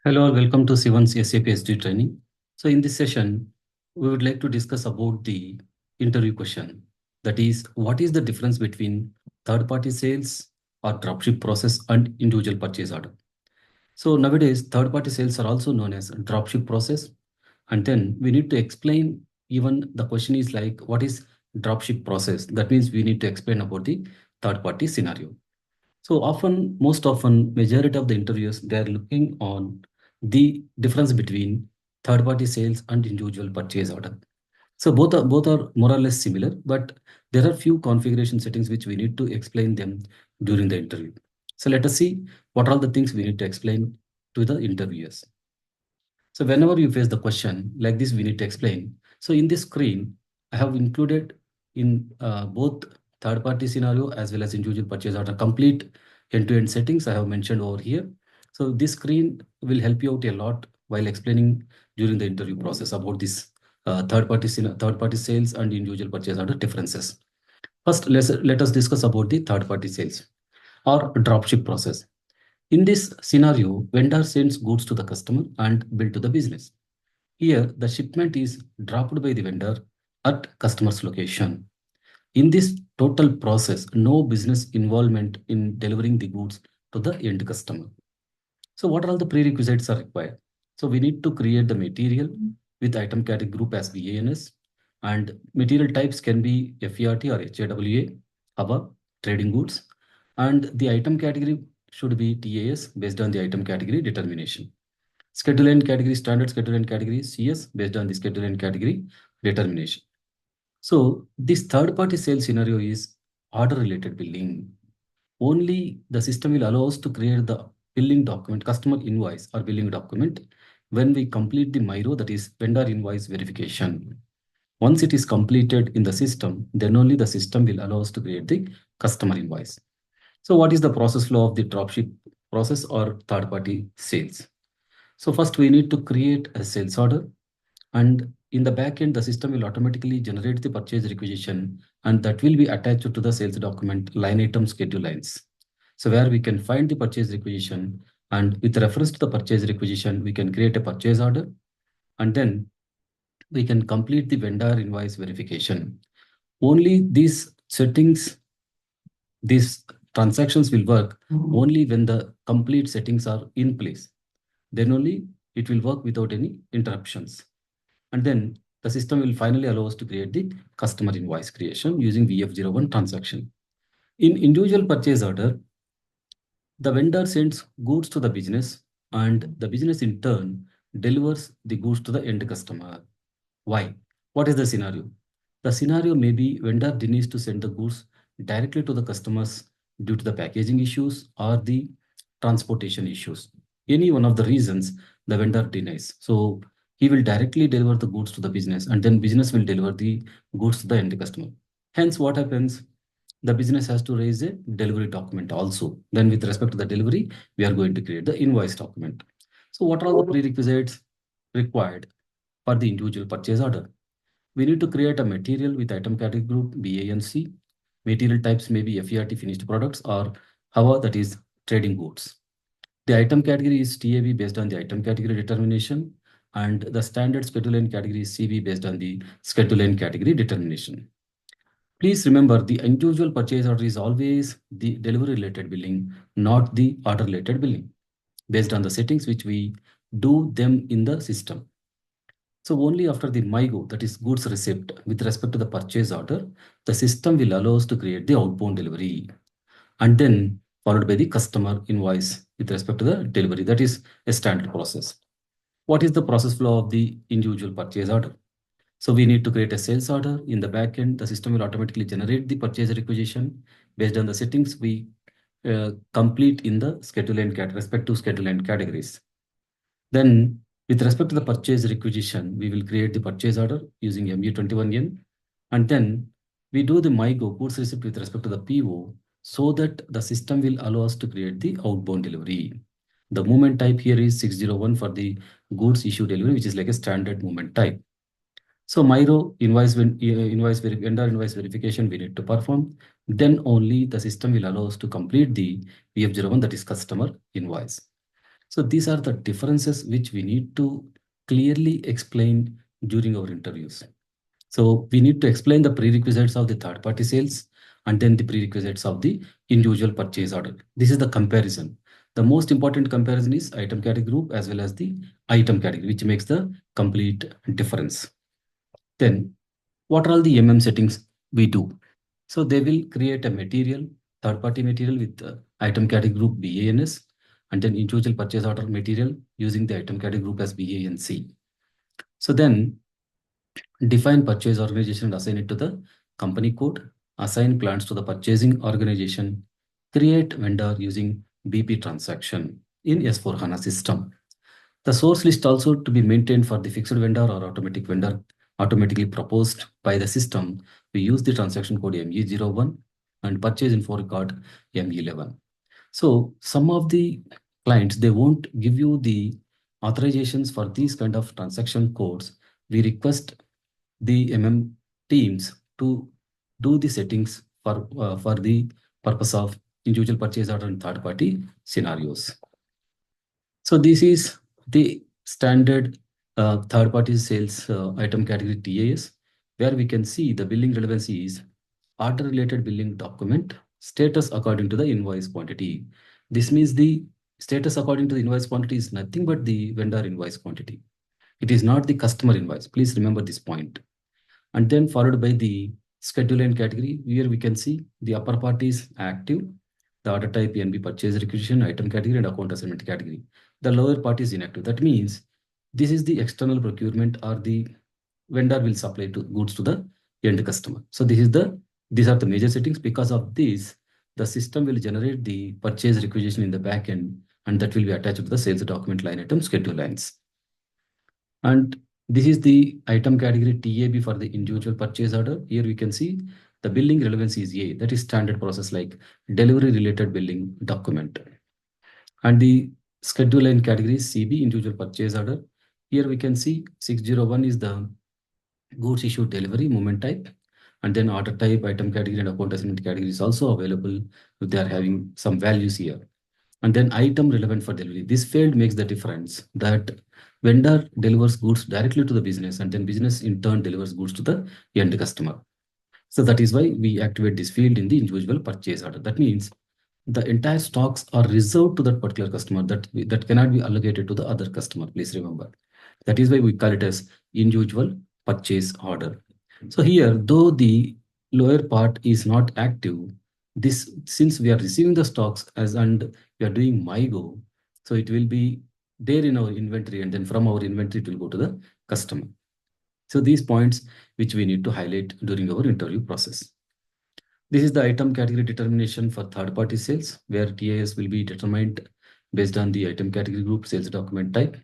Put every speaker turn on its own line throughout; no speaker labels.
Hello, welcome to Sivan'S SAP SD Training. So in this session, we would like to discuss about the interview question. That is, what is the difference between third-party sales or dropship process and individual purchase order? So nowadays, third-party sales are also known as dropship process. And then we need to explain, even the question is like, what is dropship process? That means we need to explain about the third-party scenario. So most often, majority of the interviews, they are looking on the difference between third-party sales and individual purchase order. So both are more or less similar, but there are few configuration settings which we need to explain them during the interview. So let us see what are the things we need to explain to the interviewers. So whenever you face the question like this, we need to explain. So in this screen, I have included in both third-party scenario as well as individual purchase order complete end-to-end settings I have mentioned over here. So this screen will help you out a lot while explaining during the interview process about this third-party sales and individual purchase order differences. First, let us discuss about the third-party sales or dropship process. In this scenario, vendor sends goods to the customer and bill to the business. Here, the shipment is dropped by the vendor at customer's location. In this total process, no business involvement in delivering the goods to the end customer. So what are all the prerequisites are required? So we need to create the material with item category group as VANS, and material types can be FERT or HAWA, HAWA, trading goods, and the item category should be TAS based on the item category determination. Schedule and category, standard schedule and category CS based on the schedule and category determination. So this third party sales scenario is order related billing. Only the system will allow us to create the billing document, customer invoice or billing document when we complete the MIRO, that is vendor invoice verification. Once it is completed in the system, then only the system will allow us to create the customer invoice. So what is the process flow of the dropship process or third party sales? So first we need to create a sales order, and in the back end, the system will automatically generate the purchase requisition, and that will be attached to the sales document line item schedule lines. So where we can find the purchase requisition, and with reference to the purchase requisition, we can create a purchase order, and then we can complete the vendor invoice verification. Only these settings, these transactions will work only when the complete settings are in place. Then only it will work without any interruptions. And then the system will finally allow us to create the customer invoice creation using VF01 transaction. In individual purchase order, the vendor sends goods to the business, and the business in turn delivers the goods to the end customer. Why? What is the scenario? The scenario may be vendor denies to send the goods directly to the customers due to the packaging issues or the transportation issues. Any one of the reasons the vendor denies. So he will directly deliver the goods to the business, and then business will deliver the goods to the end customer. Hence, what happens? The business has to raise a delivery document also. Then with respect to the delivery, we are going to create the invoice document. So what are all the prerequisites required for the individual purchase order? We need to create a material with item category group B, A, and C. Material types may be FERT finished products or HAWA, that is trading goods. The item category is TAB based on the item category determination, and the standard schedule line category is CB based on the schedule line category determination. Please remember, the individual purchase order is always the delivery related billing, not the order related billing, based on the settings which we do them in the system. So only after the MIGO, that is goods receipt, with respect to the purchase order, the system will allow us to create the outbound delivery, and then followed by the customer invoice with respect to the delivery. That is a standard process. What is the process flow of the individual purchase order? So we need to create a sales order. In the back end, the system will automatically generate the purchase requisition based on the settings we complete in the schedule and respective schedule and categories. Then with respect to the purchase requisition, we will create the purchase order using MU21N, and then we do the MIGO goods receipt with respect to the PO, so that the system will allow us to create the outbound delivery. The movement type here is 601 for the goods issue delivery, which is like a standard movement type. So MIRO vendor invoice verification we need to perform. Then only the system will allow us to complete the VF01, that is customer invoice. So these are the differences which we need to clearly explain during our interviews. So we need to explain the prerequisites of the third party sales and then the prerequisites of the individual purchase order. This is the comparison. The most important comparison is item category group as well as the item category, which makes the complete difference. Then what are all the settings we do? So they will create a material, third party material with item category group BANS, and then individual purchase order material using the item category group as BANC. So then define purchase organization and assign it to the company code, assign plans to the purchasing organization, create vendor using BP transaction in S4HANA system. The source list also to be maintained for the fixed vendor or automatic vendor automatically proposed by the system. We use the transaction code ME01 and purchase info record ME11. So some of the clients, they won't give you the authorizations for these kind of transaction codes. We request the teams to do the settings for the purpose of individual purchase order and third party scenarios. So this is the standard third party sales item category TAS, where we can see the billing relevancy is order related billing document status according to the invoice quantity. This means the status according to the invoice quantity is nothing but the vendor invoice quantity. It is not the customer invoice. Please remember this point. And then followed by the schedule and category. Here we can see the upper part is active, the order type NB purchase requisition, item category, and account assignment category. The lower part is inactive. That means this is the external procurement, or the vendor will supply to goods to the end customer. So these are the major settings. Because of this, the system will generate the purchase requisition in the back end, and that will be attached to the sales document line item schedule lines. And this is the item category TAB for the individual purchase order. Here we can see the billing relevancy is A. That is standard process like delivery related billing document. And the schedule line category is CB, individual purchase order. Here we can see 601 is the goods issued delivery moment type. And then order type, item category, and account assignment category is also available if they are having some values here. And then item relevant for delivery. This field makes the difference that vendor delivers goods directly to the business, and then business in turn delivers goods to the end customer. So that is why we activate this field in the individual purchase order. That means the entire stocks are reserved to that particular customer, that cannot be allocated to the other customer. Please remember. That is why we call it as individual purchase order. So here, though the lower part is not active, this, since we are receiving the stocks and we are doing MyGo, so it will be there in our inventory, and then from our inventory it will go to the customer. So these points which we need to highlight during our interview process. This is the item category determination for third party sales, where TAS will be determined based on the item category group, sales document type.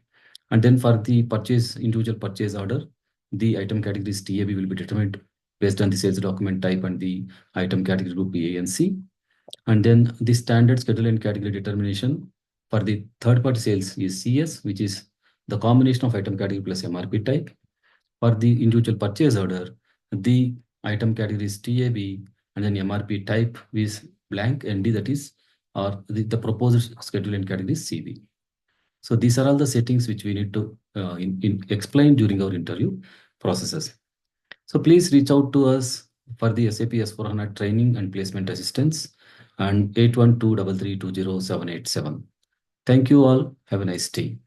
And then for the individual purchase order, the item categories TAB will be determined based on the sales document type and the item category group A and C. And then the standard schedule and category determination for the third party sales is CS, which is the combination of item category plus MRP type. For the individual purchase order, the item category is TAB, and then MRP type is blank ND, that is, or the proposed schedule and category is CB. So these are all the settings which we need to explain during our interview processes. So please reach out to us for the SAP S4HANA training and placement assistance, and 812-3320787. Thank you all. Have a nice day.